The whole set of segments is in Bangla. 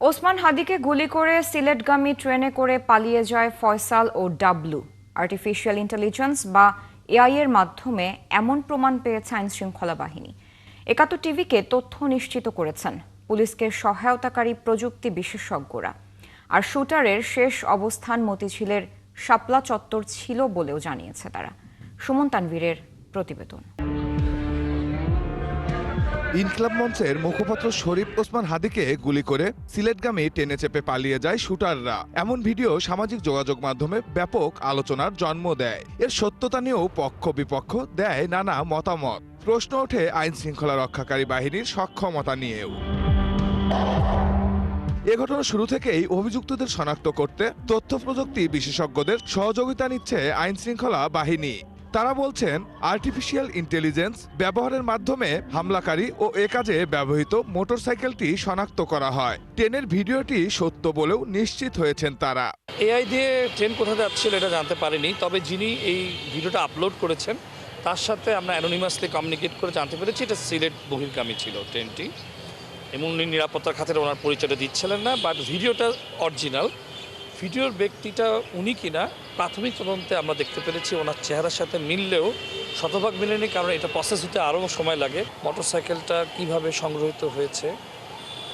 ওসমান হাদিকে গুলি করে সিলেটগামী ট্রেনে করে পালিয়ে যায় ফয়সাল ও ডাবলু। আর্টিফিশিয়াল ইন্টেলিজেন্স বা এআই এর মাধ্যমে এমন প্রমাণ পেয়েছে আইনশৃঙ্খলা বাহিনী। ৭১ টিভিকে তথ্য নিশ্চিত করেছেন পুলিশকে সহায়তাকারী প্রযুক্তি বিশেষজ্ঞরা। আর শুটারের শেষ অবস্থান মতিঝিলের শাপলা চত্বর ছিল বলেও জানিয়েছে তারা। সুমন তানভীরের প্রতিবেদন। ইনকলাব মঞ্চের মুখপাত্র শরীফ ওসমান হাদিকে গুলি করে সিলেটগামী ট্রেনে চেপে পালিয়ে যায় শুটাররা। এমন ভিডিও সামাজিক যোগাযোগ মাধ্যমে ব্যাপক আলোচনার জন্ম দেয়। এর সত্যতা নিয়েও পক্ষ বিপক্ষ দেয় নানা মতামত। প্রশ্ন ওঠে আইন শৃঙ্খলা রক্ষাকারী বাহিনীর সক্ষমতা নিয়েও। এ ঘটনা শুরু থেকেই অভিযুক্তদের শনাক্ত করতে তথ্য প্রযুক্তি বিশেষজ্ঞদের সহযোগিতা নিচ্ছে আইন শৃঙ্খলা বাহিনী। তারা বলছেন, আর্টিফিশিয়াল ইন্টেলিজেন্স ব্যবহারের মাধ্যমে হামলাকারী ও এ কাজে ব্যবহৃত মোটরসাইকেলটি শনাক্ত করা হয়। ট্রেনের ভিডিওটি সত্য বলেও নিশ্চিত হয়েছেন তারা। এআই দিয়ে ট্রেন কোথায় যাচ্ছিল এটা জানতে পারিনি, তবে যিনি এই ভিডিওটা আপলোড করেছেন তার সাথে আমরা অ্যানোনিমাসলি কমিউনিকেট করে জানতে পেরেছি এটা সিলেট বহির্গামী ছিল ট্রেনটি, এবং উনি নিরাপত্তার খাতিরে ওনার পরিচয়টা দিচ্ছিলেন না। বাট ভিডিওটা অরিজিনাল। ভিডিওর ব্যক্তিটা উনি কিনা প্রাথমিক তদন্তে আমরা দেখতে পেরেছি ওনার চেহারার সাথে মিললেও শতভাগ মিলেনি, কারণ এটা প্রসেস হতে আরও সময় লাগে। মোটরসাইকেলটা কিভাবে সংগ্রহীত হয়েছে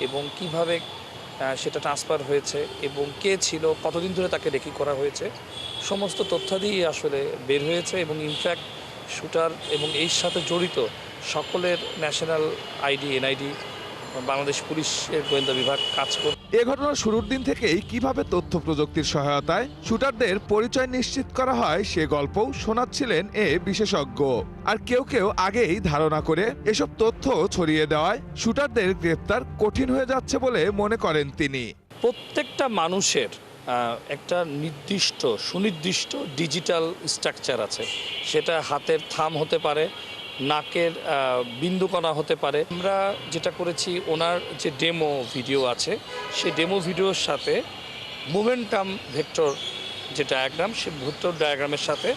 এবং কিভাবে সেটা ট্রান্সফার হয়েছে এবং কে ছিল, কতদিন ধরে তাকে রেকি করা হয়েছে, সমস্ত তথ্যাদি আসলে বের হয়েছে। এবং ইনফ্যাক্ট শুটার এবং এর সাথে জড়িত সকলের ন্যাশনাল আইডি, এনআইডি বাংলাদেশ পুলিশের গোয়েন্দা বিভাগ কাজ করে। এ ঘটনার শুরুর দিন থেকেই কিভাবে তথ্য প্রযুক্তির সহায়তায় শুটারদের পরিচয় নিশ্চিত করা হয় সে গল্পও শোনাচ্ছিলেন এ বিশেষজ্ঞ। আর কেউ কেউ আগেই ধারণা করে এসব তথ্য ছড়িয়ে দেওয়ায় শুটারদের গ্রেপ্তার কঠিন হয়ে যাচ্ছে বলে মনে করেন তিনি। প্রত্যেকটা মানুষের একটা নির্দিষ্ট সুনির্দিষ্ট ডিজিটাল স্ট্রাকচার আছে। সেটা হাতের থাম হতে পারে, নাকের বিন্দুকণা হতে পারে। আমরা যেটা করেছি, ওনার যে ডেমো ভিডিও আছে সেই ডেমো ভিডিওর সাথে মোমেন্টাম ভেক্টর যে ডায়াগ্রাম, সেই ভেক্টর ডায়াগ্রামের সাথে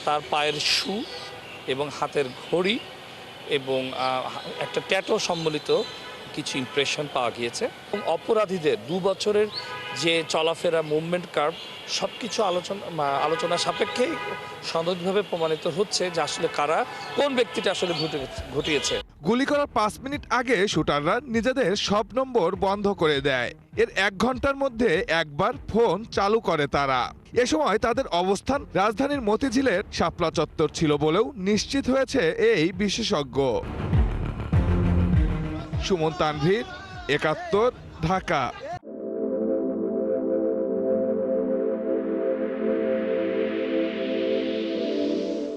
তার পায়ের শু এবং হাতের ঘড়ি এবং একটা ট্যাটো সম্বলিত কিছু ইমপ্রেশন পাওয়া গিয়েছে। এবং অপরাধীদের 2 বছরের যে চলাফেরা, মুভমেন্ট কার্ভ, সব কিছু আলোচনা সাপেক্ষেই সনদভাবে প্রমাণিত হচ্ছে যে আসলে কারা, কোন ব্যক্তিটা আসলে ঘটিয়েছে। গুলি করার 5 মিনিট আগে শুটাররা নিজেদের সব নম্বর বন্ধ করে দেয়। এর 1 ঘন্টার মধ্যে একবার ফোন চালু করে তারা। এ সময় তাদের অবস্থান রাজধানীর মতিঝিলের শাপলা চত্বর ছিল বলেও নিশ্চিত হয়েছে এই বিশেষজ্ঞ। সুমন তানভীর, ৭১, ঢাকা।